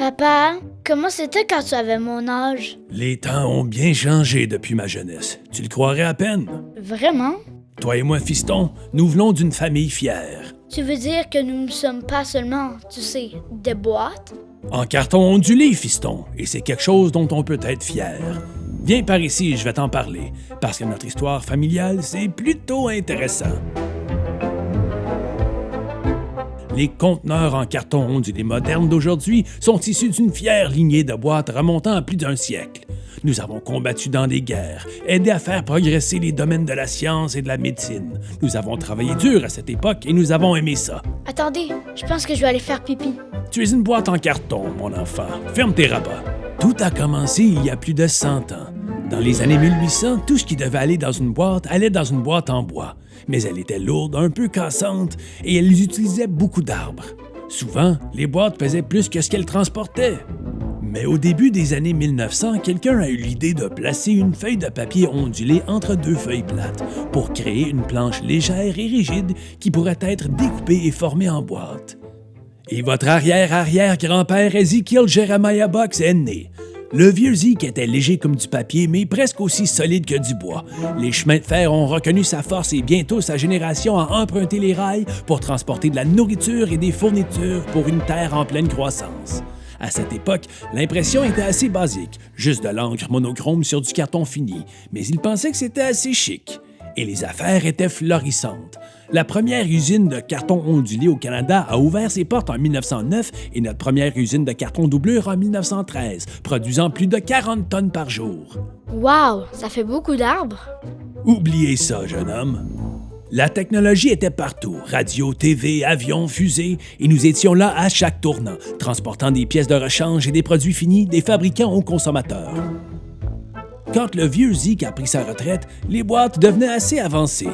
Papa, comment c'était quand tu avais mon âge? Les temps ont bien changé depuis ma jeunesse. Tu le croirais à peine? Vraiment? Toi et moi, fiston, nous venons d'une famille fière. Tu veux dire que nous ne sommes pas seulement, tu sais, des boîtes? En carton ondulé, fiston, et c'est quelque chose dont on peut être fier. Viens par ici, je vais t'en parler, parce que notre histoire familiale, c'est plutôt intéressant. Les conteneurs en carton ondulé modernes d'aujourd'hui sont issus d'une fière lignée de boîtes remontant à plus d'un siècle. Nous avons combattu dans des guerres, aidé à faire progresser les domaines de la science et de la médecine. Nous avons travaillé dur à cette époque et nous avons aimé ça. Attendez, je pense que je vais aller faire pipi. Tu es une boîte en carton, mon enfant. Ferme tes rabats. Tout a commencé il y a plus de 100 ans. Dans les années 1800, tout ce qui devait aller dans une boîte allait dans une boîte en bois. Mais elle était lourde, un peu cassante, et elle utilisait beaucoup d'arbres. Souvent, les boîtes pesaient plus que ce qu'elles transportaient. Mais au début des années 1900, quelqu'un a eu l'idée de placer une feuille de papier ondulée entre deux feuilles plates pour créer une planche légère et rigide qui pourrait être découpée et formée en boîte. Et votre arrière-arrière-grand-père Ezekiel Jeremiah Box est né. Le vieux Zeke était léger comme du papier, mais presque aussi solide que du bois. Les chemins de fer ont reconnu sa force et bientôt sa génération a emprunté les rails pour transporter de la nourriture et des fournitures pour une terre en pleine croissance. À cette époque, l'impression était assez basique, juste de l'encre monochrome sur du carton fini, mais il pensait que c'était assez chic. Et les affaires étaient florissantes. La première usine de carton ondulé au Canada a ouvert ses portes en 1909 et notre première usine de carton doublure en 1913, produisant plus de 40 tonnes par jour. Wow, ça fait beaucoup d'arbres. Oubliez ça, jeune homme. La technologie était partout, radio, TV, avions, fusées, et nous étions là à chaque tournant, transportant des pièces de rechange et des produits finis des fabricants aux consommateurs. Quand le vieux Zeke a pris sa retraite, les boîtes devenaient assez avancées.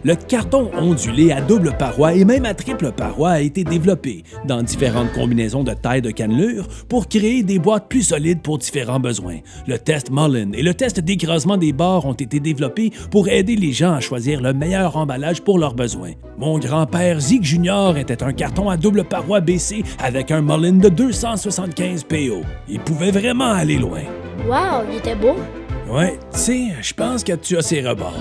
Le carton ondulé à double paroi et même à triple paroi a été développé dans différentes combinaisons de taille de cannelure pour créer des boîtes plus solides pour différents besoins. Le test Mullen et le test d'écrasement des bords ont été développés pour aider les gens à choisir le meilleur emballage pour leurs besoins. Mon grand-père Zeke Jr. était un carton à double paroi baissé avec un Mullen de 275 PO. Il pouvait vraiment aller loin. Wow, il était beau. Ouais, tu sais, je pense que tu as ses rebords.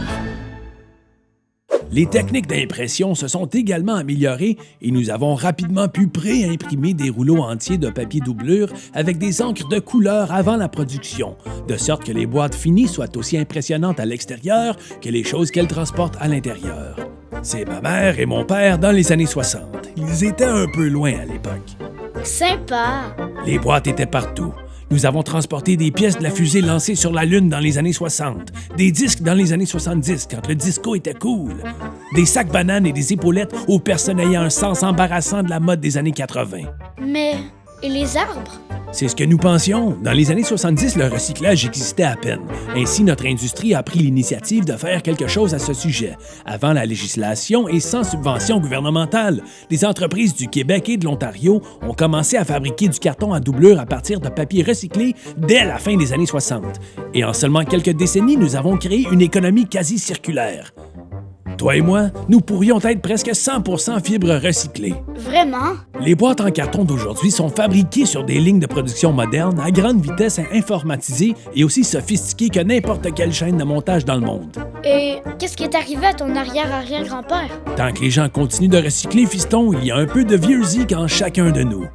Les techniques d'impression se sont également améliorées et nous avons rapidement pu pré-imprimer des rouleaux entiers de papier doublure avec des encres de couleur avant la production, de sorte que les boîtes finies soient aussi impressionnantes à l'extérieur que les choses qu'elles transportent à l'intérieur. C'est ma mère et mon père dans les années 60. Ils étaient un peu loin à l'époque. Sympa. Les boîtes étaient partout. Nous avons transporté des pièces de la fusée lancée sur la Lune dans les années 60, des disques dans les années 70 quand le disco était cool, des sacs bananes et des épaulettes aux personnes ayant un sens embarrassant de la mode des années 80. Mais, et les arbres? C'est ce que nous pensions. Dans les années 70, le recyclage existait à peine. Ainsi, notre industrie a pris l'initiative de faire quelque chose à ce sujet. Avant la législation et sans subvention gouvernementale, les entreprises du Québec et de l'Ontario ont commencé à fabriquer du carton à doublure à partir de papier recyclé dès la fin des années 60. Et en seulement quelques décennies, nous avons créé une économie quasi circulaire. Toi et moi, nous pourrions être presque 100% fibres recyclées. Vraiment? Les boîtes en carton d'aujourd'hui sont fabriquées sur des lignes de production modernes à grande vitesse et informatisées et aussi sophistiquées que n'importe quelle chaîne de montage dans le monde. Et qu'est-ce qui est arrivé à ton arrière-arrière-grand-père? Tant que les gens continuent de recycler, fiston, il y a un peu de vieux Zeke en chacun de nous.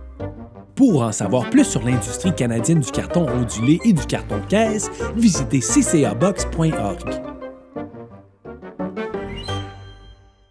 Pour en savoir plus sur l'industrie canadienne du carton ondulé et du carton caisse, visitez ccabox.org.